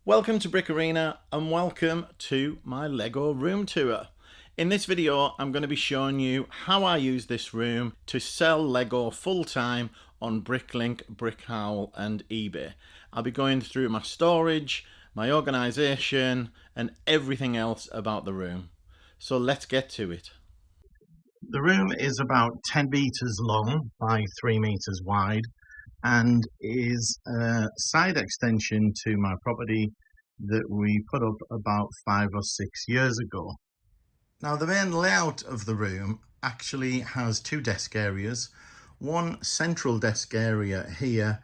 Welcome to Brick Arena and welcome to my Lego room tour. In this video I'm going to be showing you how I use this room to sell Lego full-time on Bricklink, Brickowl and eBay. I'll be going through my storage, my organisation and everything else about the room. So let's get to it. The room is about 10 metres long by 3 metres wide and is a side extension to my property that we put up about 5 or 6 years ago. Now the main layout of the room actually has two desk areas. One central desk area here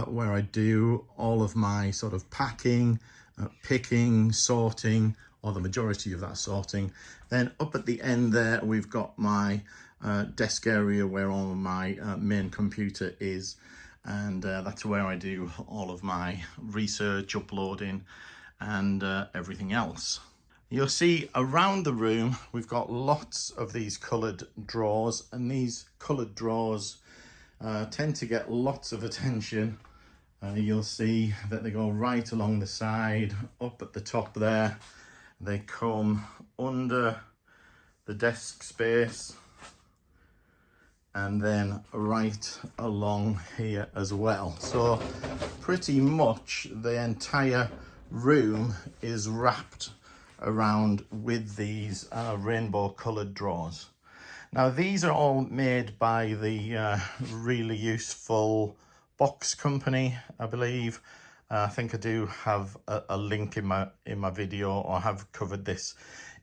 where I do all of my sort of packing, picking, sorting, or the majority of that sorting. Then up at the end there we've got my desk area where all of my main computer is, and that's where I do all of my research, uploading and everything else. You'll see around the room we've got lots of these coloured drawers, and these coloured drawers tend to get lots of attention. You'll see that they go right along the side, up at the top there. They come under the desk space and then right along here as well. So pretty much the entire room is wrapped around with these rainbow coloured drawers. Now these are all made by the really useful box company, I believe. I think I do have a link in my video, or have covered this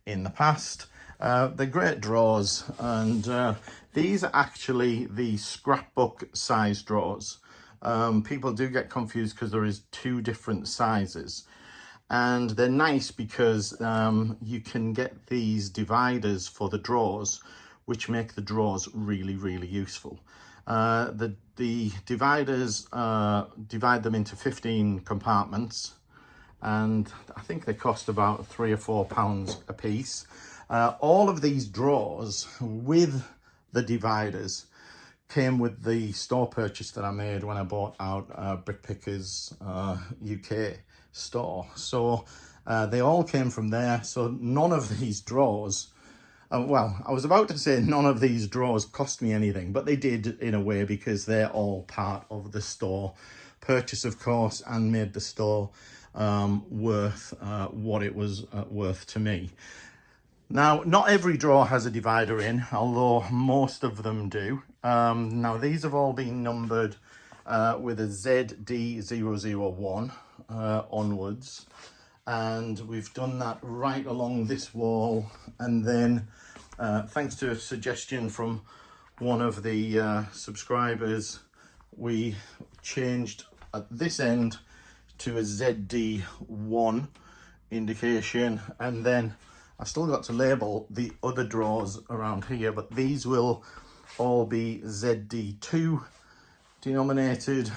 in the past. They're great drawers, and these are actually the scrapbook size drawers. People do get confused because there is two different sizes, and they're nice because you can get these dividers for the drawers, which make the drawers really useful. The dividers divide them into 15 compartments, and I think they cost about £3 or £4 a piece. All of these drawers with the dividers came with the store purchase that I made when I bought out Brick Pickers UK store. So they all came from there. So none of these drawers, well, I was about to say none of these drawers cost me anything, but they did in a way, because they're all part of the store purchase, of course, and made the store worth what it was worth to me. Now, not every drawer has a divider in, although most of them do. Now, these have all been numbered with a ZD001 onwards, and we've done that right along this wall. And then, thanks to a suggestion from one of the subscribers, we changed at this end to a ZD1 indication, and then I still got to label the other drawers around here, but these will all be ZD2 denominated,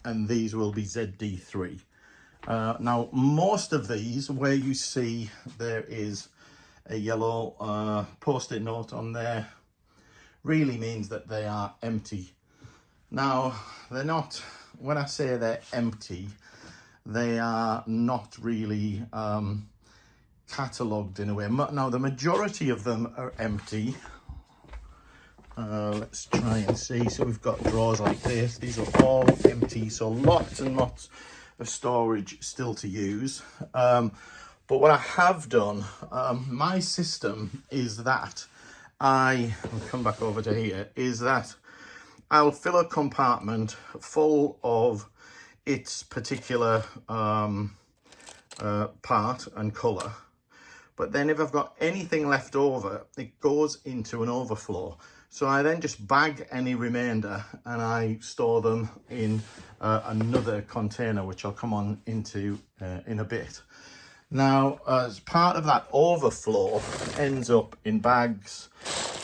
and these will be ZD3. Now, most of these, where you see there is a yellow post-it note on there, really means that they are empty. Now, they're not, when I say they're empty, they are not really catalogued in a way. Now, the majority of them are empty. Let's try and see. So we've got drawers like this. These are all empty, so lots and lots of storage still to use. But what I have done, my system is that I'll come back over to here, is that I'll fill a compartment full of its particular part and colour. But then if I've got anything left over, it goes into an overflow. So I then just bag any remainder and I store them in another container, which I'll come on into in a bit. Now, as part of that overflow ends up in bags,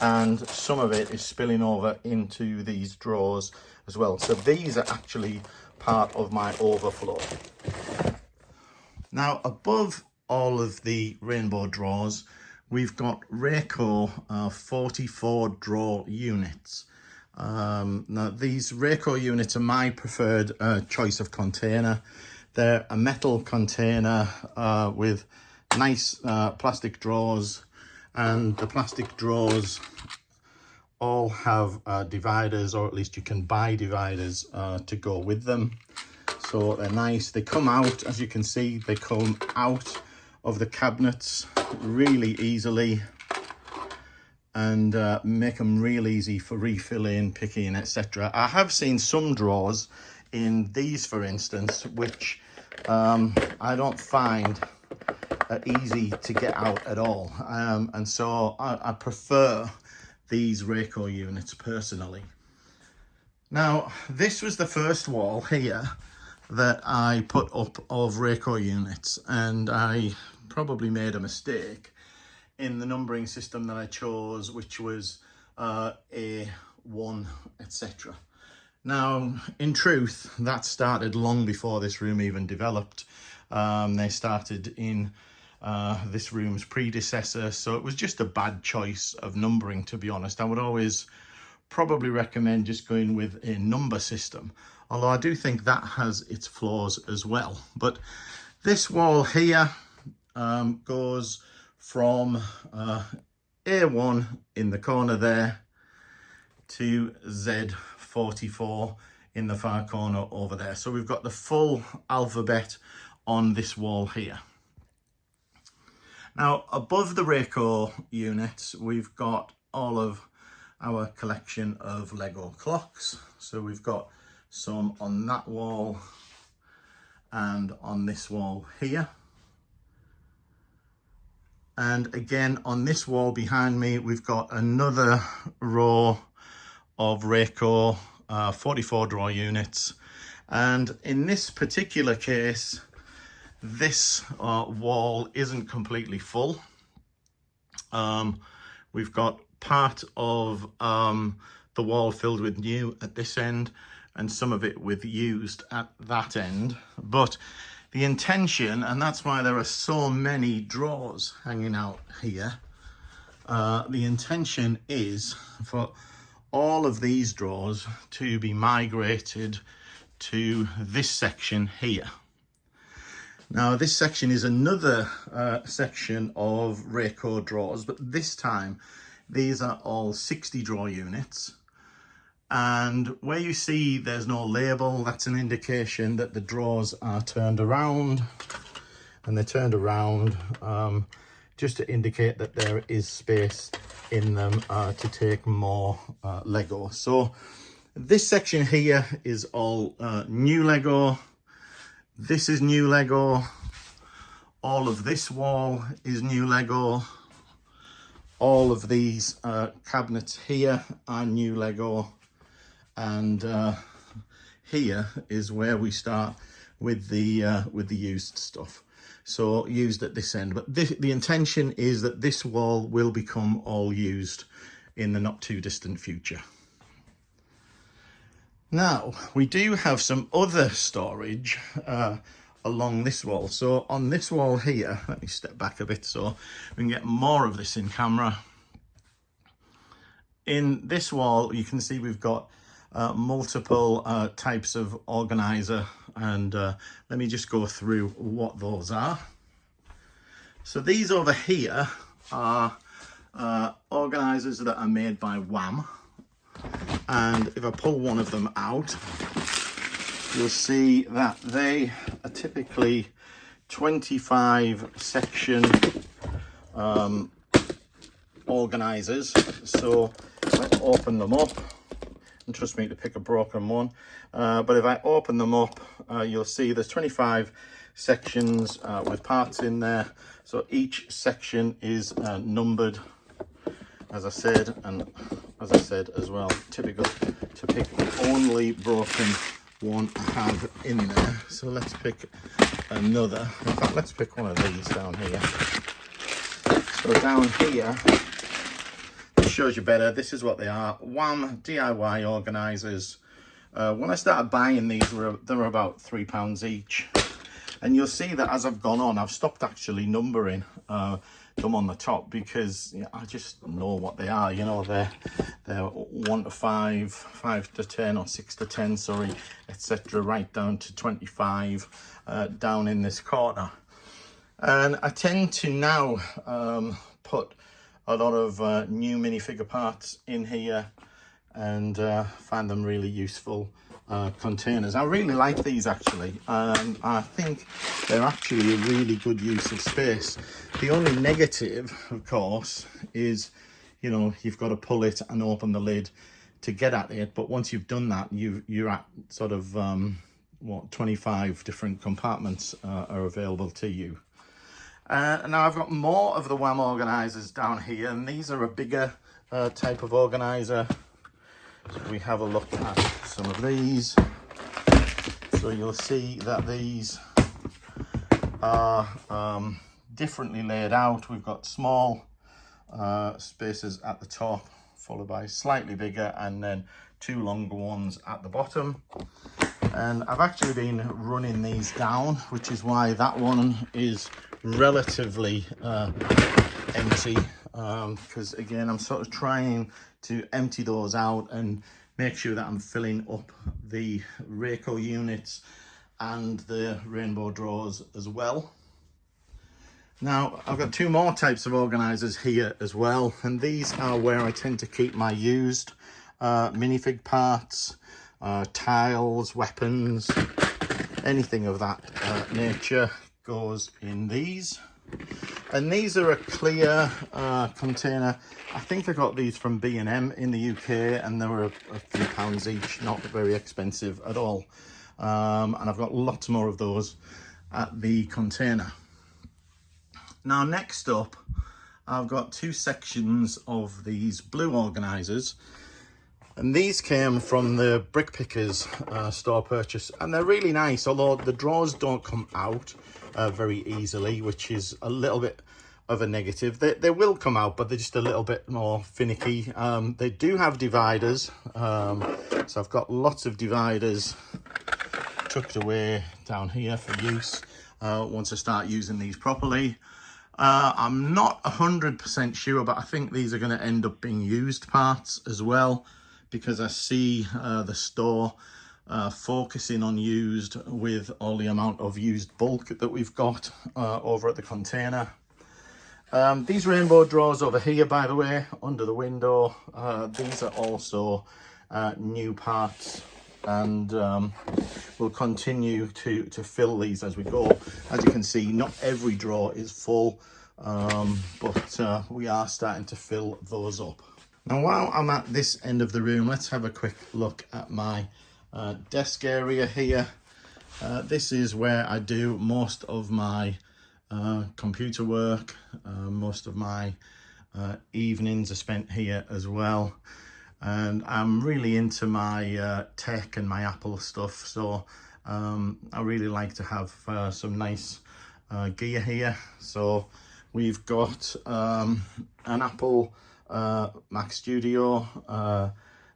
and some of it is spilling over into these drawers as well. So these are actually part of my overflow. Now, above all of the rainbow drawers, we've got Rayco 44 drawer units. Now, these Rayco units are my preferred choice of container. They're a metal container with nice plastic drawers, and the plastic drawers all have dividers, or at least you can buy dividers to go with them. So they're nice. They come out, as you can see, they come out of the cabinets really easily, and make them real easy for refilling, picking, etc. I have seen some drawers in these, for instance, which I don't find easy to get out at all, and so I prefer these Brickowl units personally. Now, this was the first wall here that I put up of Brickowl units, and I probably made a mistake in the numbering system that I chose, which was A1, etc. Now, in truth, that started long before this room even developed. They started in this room's predecessor, so it was just a bad choice of numbering, to be honest. I would always probably recommend just going with a number system, although I do think that has its flaws as well. But this wall here goes from A1 in the corner there to Z44 in the far corner over there. So we've got the full alphabet on this wall here. Now, above the Brickowl units, we've got all of our collection of Lego clocks. So we've got some on that wall and on this wall here. And again, on this wall behind me, we've got another row of Brickowl 44 drawer units. And in this particular case, this wall isn't completely full. We've got part of the wall filled with new at this end, and some of it with used at that end. But the intention, and that's why there are so many drawers hanging out here, the intention is for all of these drawers to be migrated to this section here. Now, this section is another section of Brickowl drawers, but this time these are all 60 drawer units. And where you see there's no label, that's an indication that the drawers are turned around, and they're turned around just to indicate that there is space in them to take more Lego. So this section here is all new Lego. This is new Lego. All of this wall is new Lego. All of these cabinets here are new Lego. And here is where we start with the used stuff. So used at this end, but the intention is that this wall will become all used in the not too distant future. Now, we do have some other storage along this wall. So on this wall here, let me step back a bit so we can get more of this in camera. In this wall, you can see we've got multiple types of organizer, and let me just go through what those are. So these over here are organizers that are made by Wham, and if I pull one of them out, you'll see that they are typically 25 section organizers. So if I open them up, and trust me to pick a broken one, but if I open them up, you'll see there's 25 sections with parts in there. So each section is numbered, as I said, and as I said as well, typical to pick the only broken one I have in there. So let's pick another. In fact, let's pick one of these down here. So down here, shows you better. This is what they are. Wham DIY organizers. When I started buying these, they were about £3 each, And you'll see that as I've gone on, I've stopped actually numbering them on the top, because I just know what they are. You know, they're 1 to 5, 5 to 10, or 6 to 10, sorry, etc., right down to 25 down in this corner. And I tend to now put a lot of new minifigure parts in here, and find them really useful containers. I really like these actually. I think they're actually a really good use of space. The only negative, of course, is, you know, you've got to pull it and open the lid to get at it. But once you've done that, you're at sort of 25 different compartments are available to you. Now I've got more of the WAM organisers down here, and these are a bigger type of organiser. So we have a look at some of these. So you'll see that these are differently laid out. We've got small spaces at the top, followed by slightly bigger, and then 2 longer ones at the bottom. And I've actually been running these down, which is why that one is relatively empty, because again, I'm sort of trying to empty those out and make sure that I'm filling up the Rayco units and the rainbow drawers as well. Now I've got 2 more types of organisers here as well, and these are where I tend to keep my used minifig parts, tiles, weapons, anything of that nature goes in these. And these are a clear container. I think I got these from B&M in the UK, and they were a few pounds each, not very expensive at all. And I've got lots more of those at the container. Now next up, I've got 2 sections of these blue organisers. And these came from the Brick Pickers store purchase, and they're really nice, although the drawers don't come out very easily, which is a little bit of a negative. They will come out, but they're just a little bit more finicky. They do have dividers, so I've got lots of dividers tucked away down here for use once I start using these properly. I'm not 100% sure, but I think these are going to end up being used parts as well, because I see the store focusing on used with all the amount of used bulk that we've got over at the container. These rainbow drawers over here, by the way, under the window, these are also new parts, and we'll continue to fill these as we go. As you can see, not every drawer is full, but we are starting to fill those up. Now, while I'm at this end of the room, let's have a quick look at my desk area here. This is where I do most of my computer work. Most of my evenings are spent here as well. And I'm really into my tech and my Apple stuff. So I really like to have some nice gear here. So we've got an Apple Mac Studio,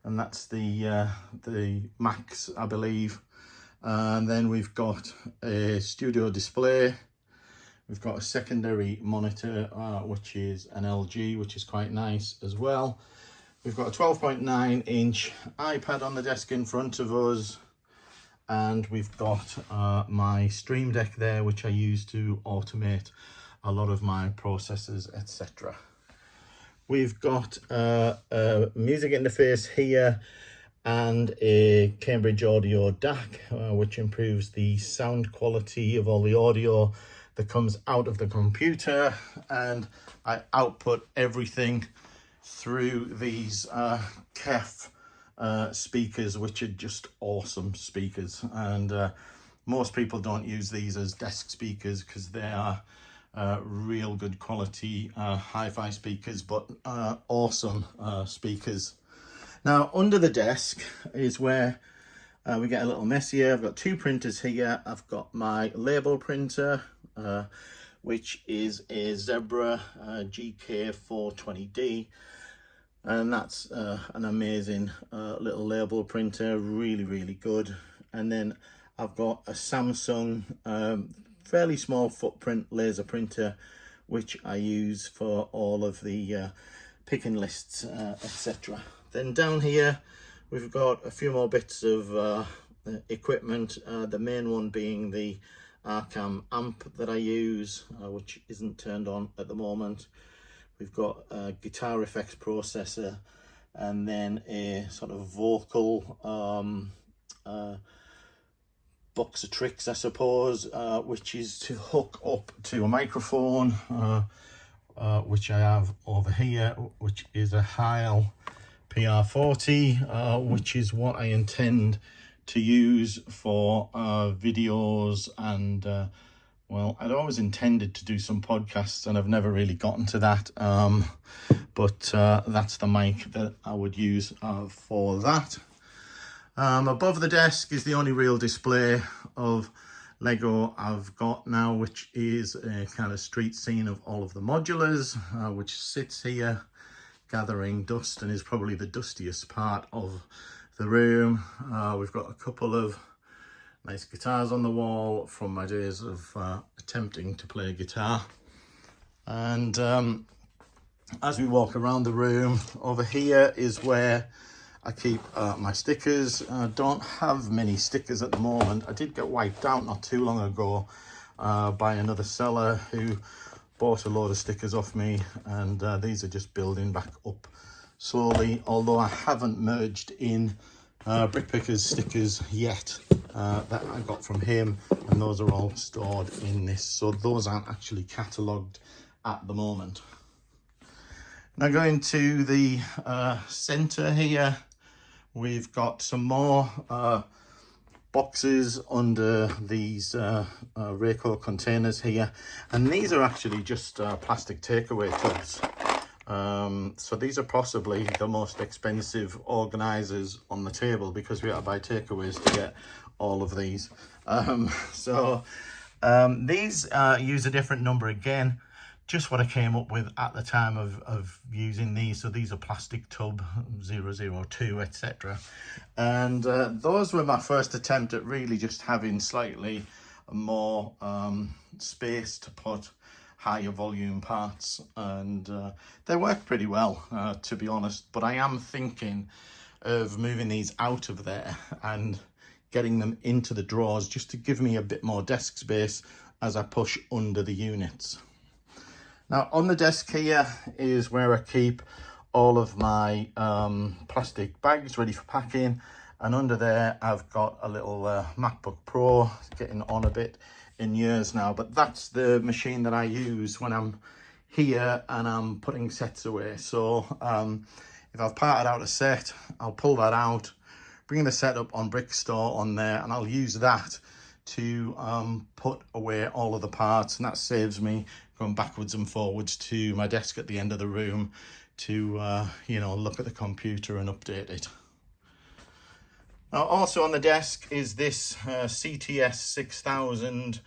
and that's the Max, I believe. And then we've got a studio display. We've got a secondary monitor, which is an LG, which is quite nice as well. We've got a 12.9-inch iPad on the desk in front of us, and we've got my Stream Deck there, which I use to automate a lot of my processes, etc. We've got a music interface here and a Cambridge Audio DAC, which improves the sound quality of all the audio that comes out of the computer, and I output everything through these KEF speakers, which are just awesome speakers. And most people don't use these as desk speakers because they are real good quality hi-fi speakers, but awesome speakers. Now under the desk is where we get a little messier. I've got 2 printers here. I've got my label printer, which is a Zebra GK420D, and that's an amazing little label printer, really good. And then I've got a Samsung fairly small footprint laser printer, which I use for all of the picking lists, etc. Then down here we've got a few more bits of equipment, the main one being the Arcam amp that I use, which isn't turned on at the moment. We've got a guitar effects processor, and then a sort of vocal box of tricks, I suppose, which is to hook up to a microphone, which I have over here, which is a Heil PR40, which is what I intend to use for videos, and well, I'd always intended to do some podcasts and I've never really gotten to that, but that's the mic that I would use for that. Above the desk is the only real display of Lego I've got now, which is a kind of street scene of all of the modulars, which sits here gathering dust and is probably the dustiest part of the room. We've got a couple of nice guitars on the wall from my days of attempting to play guitar. And as we walk around the room, over here is where I keep my stickers. I don't have many stickers at the moment. I did get wiped out not too long ago by another seller who bought a load of stickers off me, and these are just building back up slowly, although I haven't merged in Brickpickers stickers yet that I got from him, and those are all stored in this, so those aren't actually catalogued at the moment. Now going to the center here, we've got some more boxes under these Rayco containers here, and these are actually just plastic takeaway tubs. So these are possibly the most expensive organizers on the table, because we have to buy takeaways to get all of these. These use a different number again, just what I came up with at the time of using these. So these are plastic tub 002, etc. And those were my first attempt at really just having slightly more space to put higher volume parts, and they work pretty well, to be honest. But I am thinking of moving these out of there and getting them into the drawers, just to give me a bit more desk space as I push under the units. Now on the desk here is where I keep all of my plastic bags ready for packing, and under there I've got a little MacBook Pro, getting on a bit in years now, but that's the machine that I use when I'm here and I'm putting sets away. So if I've parted out a set, I'll pull that out, bring the setup on Brickstore on there, and I'll use that to put away all of the parts, and that saves me going backwards and forwards to my desk at the end of the room to you know, look at the computer and update it. Now also on the desk is this CTS 6000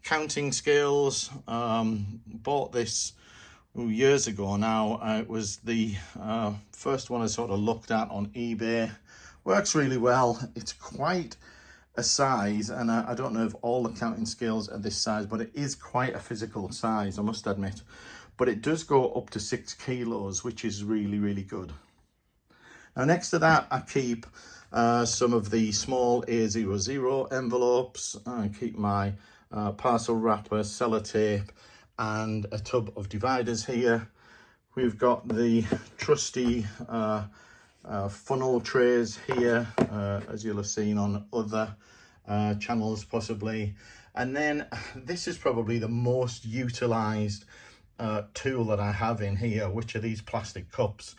counting scales. Bought this years ago now. It was the first one I sort of looked at on eBay. Works really well. It's quite a size, and I don't know if all the counting scales are this size, but it is quite a physical size, I must admit. But it does go up to 6 kilos, which is really, really good. Now next to that, I keep some of the small A00 envelopes. I keep my parcel wrapper, sellotape, and a tub of dividers here. We've got the trusty funnel trays here, as you'll have seen on other channels possibly. And then this is probably the most utilized tool that I have in here, which are these plastic cups.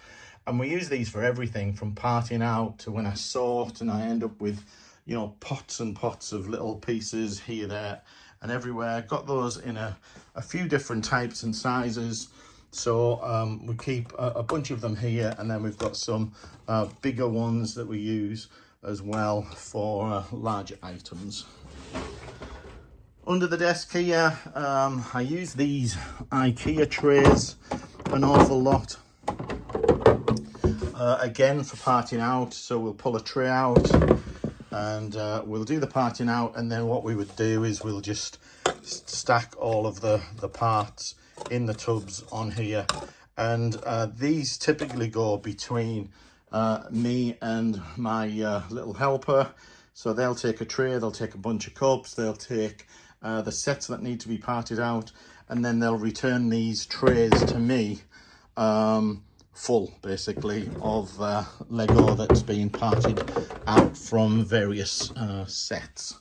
And we use these for everything from parting out to when I sort, and I end up with, you know, pots and pots of little pieces here, there and everywhere. Got those in a few different types and sizes. So we keep a bunch of them here, and then we've got some bigger ones that we use as well for larger items. Under the desk here, I use these IKEA trays an awful lot. Again, for parting out. So we'll pull a tray out and we'll do the parting out, and then what we would do is we'll just stack all of the parts in the tubs on here. And these typically go between me and my little helper. So they'll take a tray, they'll take a bunch of cups, they'll take the sets that need to be parted out, and then they'll return these trays to me full, basically, of Lego that's been parted out from various sets.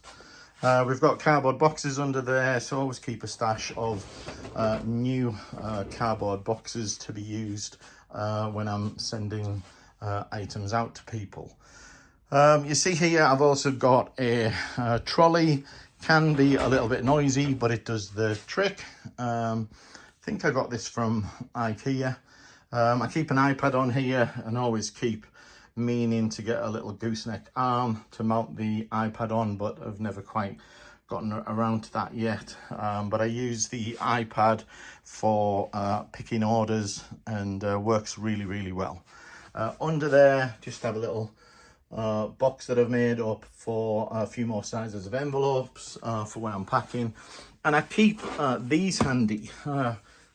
We've got cardboard boxes under there, so always keep a stash of new cardboard boxes to be used when I'm sending items out to people. You see here, I've also got a trolley. Can be a little bit noisy, but it does the trick. I think I got this from IKEA. I keep an iPad on here and always keep meaning to get a little gooseneck arm to mount the iPad on, but I've never quite gotten around to that yet. But I use the iPad for picking orders, and works really, really well. Under there, just have a little box that I've made up for a few more sizes of envelopes for when I'm packing. And I keep these handy.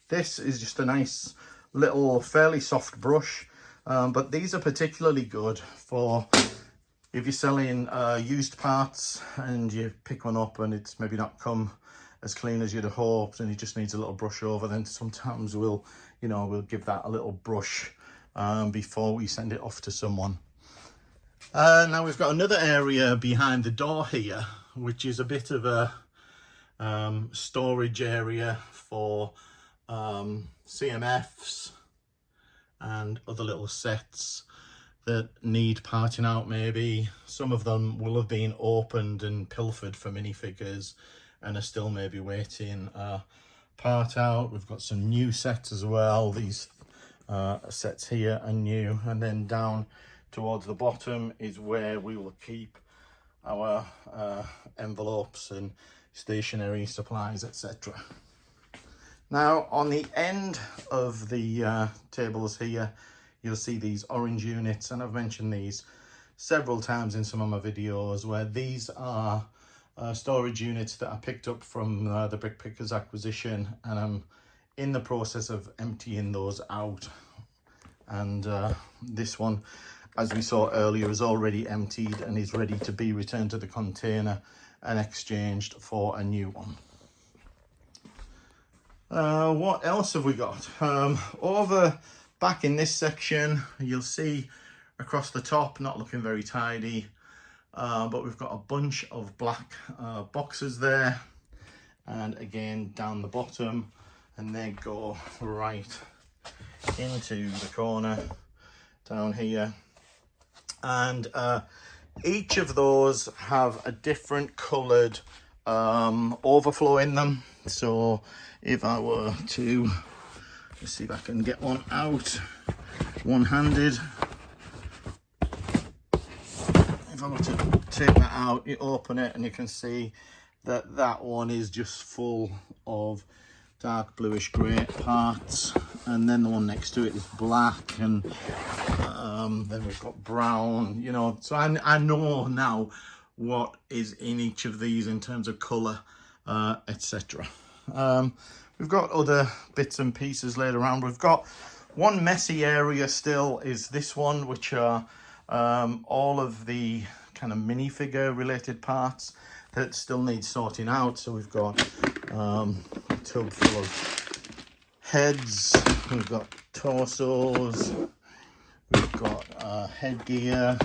This is just a nice little fairly soft brush, but these are particularly good for if you're selling used parts and you pick one up and it's maybe not come as clean as you'd have hoped and it just needs a little brush over. Then sometimes we'll give that a little brush before we send it off to someone. Now we've got another area behind the door here, which is a bit of a storage area for CMFs and other little sets that need parting out. Maybe some of them will have been opened and pilfered for minifigures and are still maybe waiting part out. We've got some new sets as well. These sets here are new, and then down towards the bottom is where we will keep our envelopes and stationery supplies, etc. Now on the end of the tables here, you'll see these orange units, and I've mentioned these several times in some of my videos, where these are storage units that I picked up from the Brick Pickers acquisition, and I'm in the process of emptying those out. And this one, as we saw earlier, is already emptied and is ready to be returned to the container and exchanged for a new one. What else have we got? Over back in this section, you'll see across the top, not looking very tidy, but we've got a bunch of black boxes there, and again down the bottom, and they go right into the corner down here. And each of those have a different coloured overflow in them. So if I were to, let's see if I can get one out one-handed. If I were to take that out, you open it and you can see that that one is just full of dark bluish grey parts, and then the one next to it is black, and then we've got brown, you know. So I know now what is in each of these in terms of colour, etc. We've got other bits and pieces laid around. We've got one messy area still, is this one, which are all of the kind of minifigure related parts that still need sorting out. So we've got a tub full of heads, we've got torsos, we've got headgear,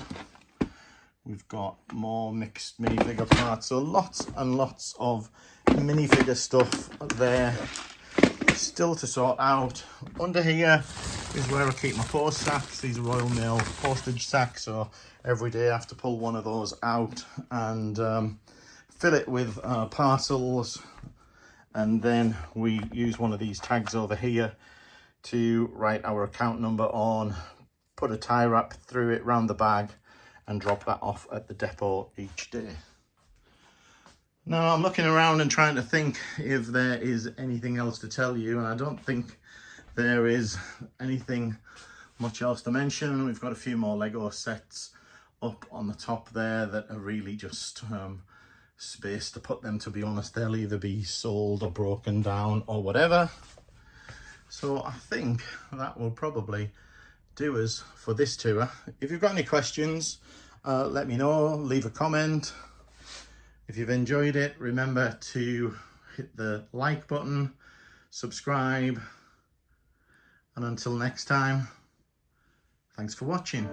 we've got more mixed minifigure parts. So lots and lots of minifigure stuff there still to sort out. Under here is where I keep my post sacks. These are Royal Mail postage sacks, so every day I have to pull one of those out and fill it with parcels, and then we use one of these tags over here to write our account number on, put a tie wrap through it round the bag, and drop that off at the depot each day. Now I'm looking around and trying to think if there is anything else to tell you, and I don't think there is anything much else to mention. We've got a few more Lego sets up on the top there that are really just space to put them, to be honest. They'll either be sold or broken down or whatever. So I think that will probably do us for this tour. If you've got any questions, let me know, leave a comment. If you've enjoyed it, remember to hit the like button, subscribe, and until next time, thanks for watching.